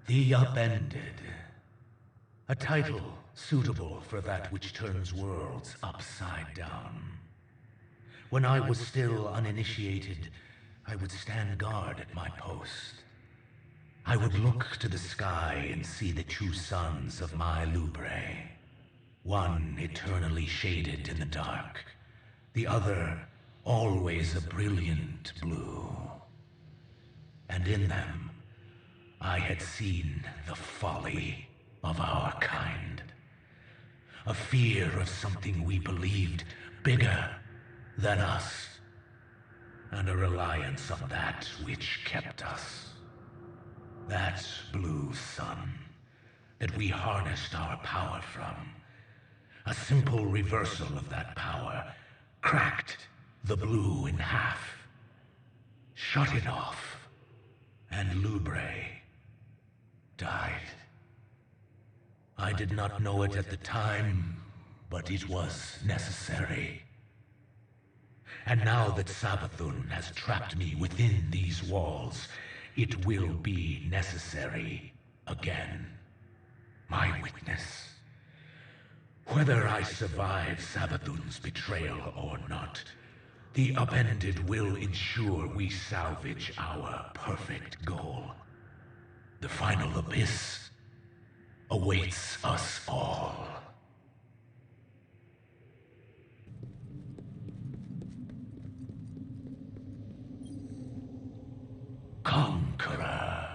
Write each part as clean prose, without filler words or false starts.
The Upended. A title suitable for that which turns worlds upside down. When I was still uninitiated, I would stand guard at my post. I would look to the sky and see the two suns of my Lubre. One eternally shaded in the dark, the other always a brilliant blue. And in them, I had seen the folly of our kind. A fear of something we believed bigger than us, and a reliance on that which kept us. That blue sun that we harnessed our power from. A simple reversal of that power cracked the blue in half, shut it off, and Lubre died. I did not know it at the time, but it was necessary. And now that Savathun has trapped me within these walls, it will be necessary again. My witness. Whether I survive Savathun's betrayal or not, the Upended will ensure we salvage our perfect goal. The final abyss awaits us all. Conqueror,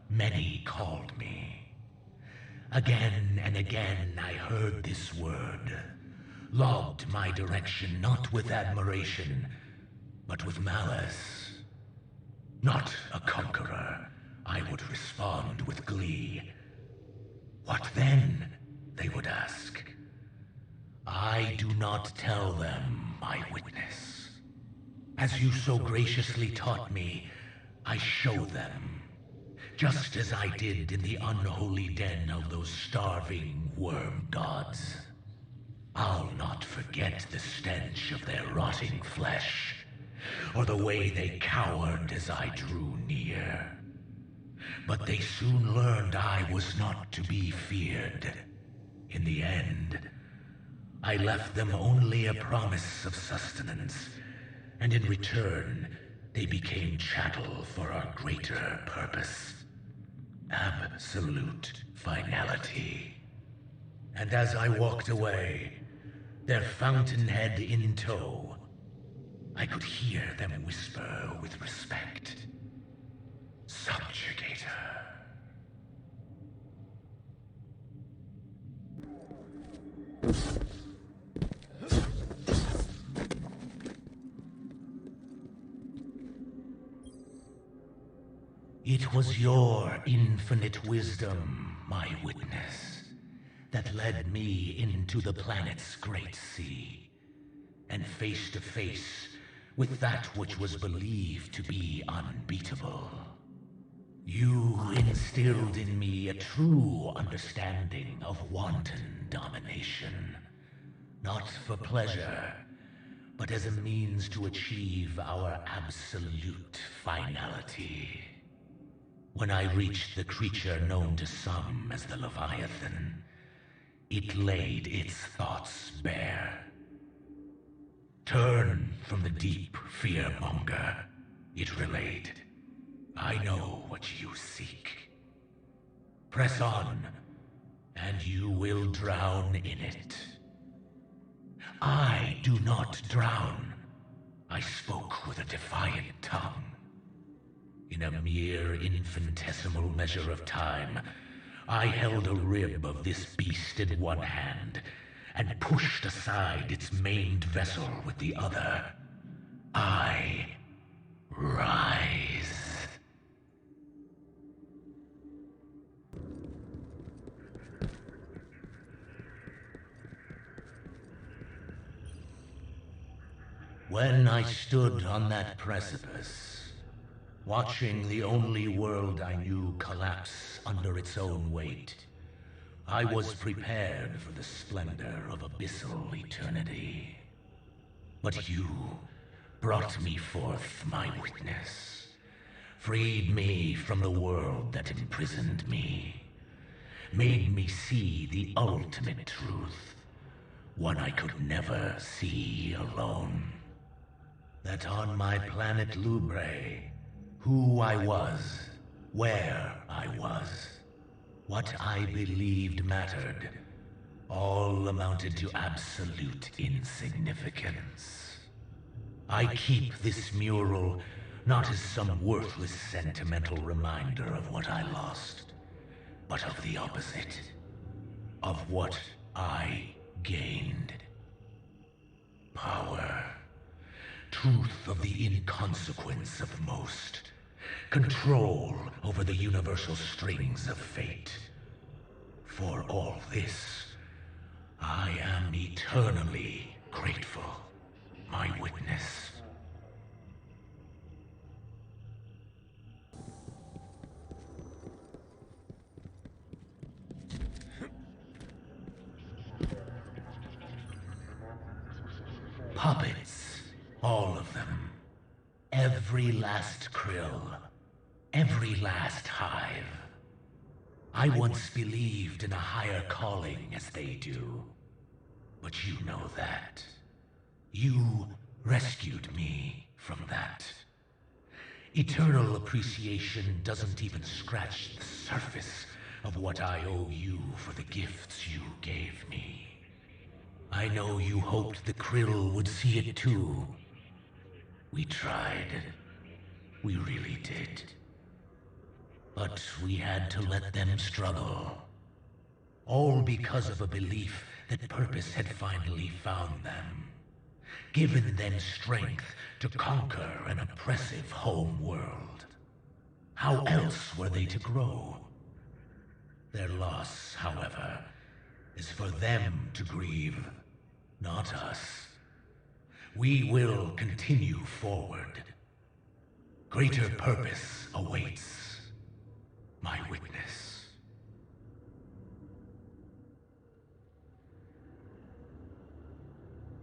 many called me. Again and again I heard this word, logged my direction not with admiration, but with malice. Not a conqueror, I would respond with glee. What then, they would ask. I do not tell them, my witness. As you so graciously taught me, I show them, just as I did in the unholy den of those starving worm gods. I'll not forget the stench of their rotting flesh, or the way they cowered as I drew near. But they soon learned I was not to be feared. In the end, I left them only a promise of sustenance, and in return, they became chattel for our greater purpose. Absolute finality. And as I walked away, their fountainhead in tow, I could hear them whisper with respect. Subjugator. It was your infinite wisdom, my witness, that led me into the planet's great sea, and face to face with that which was believed to be unbeatable. You instilled in me a true understanding of wanton domination, not for pleasure, but as a means to achieve our absolute finality. When I reached the creature known to some as the Leviathan, it laid its thoughts bare. Turn from the deep fearmonger, it relayed. I know what you seek. Press on, and you will drown in it. I do not drown. I spoke with a defiant tongue. In a mere infinitesimal measure of time, I held a rib of this beast in one hand, and pushed aside its maimed vessel with the other. I rise. When I stood on that precipice, watching the only world I knew collapse under its own weight, I was prepared for the splendor of abyssal eternity. But you brought me forth, my witness, freed me from the world that imprisoned me, made me see the ultimate truth, one I could never see alone. That on my planet Lubre, who I was, where I was, what I believed mattered, all amounted to absolute insignificance. I keep this mural not as some worthless sentimental reminder of what I lost, but of the opposite, of what I gained. Power. Truth of the inconsequence of most. Control over the universal strings of fate. For all this, I am eternally grateful, my witness. Puppets, all of them. Every last krill, every last hive. I once believed in a higher calling as they do, but you know that. You rescued me from that. Eternal appreciation doesn't even scratch the surface of what I owe you for the gifts you gave me. I know you hoped the krill would see it too. We tried. We really did. But we had to let them struggle. All because of a belief that purpose had finally found them. Given them strength to conquer an oppressive home world. How else were they to grow? Their loss, however, is for them to grieve, not us. We will continue forward. Greater purpose awaits, my witness.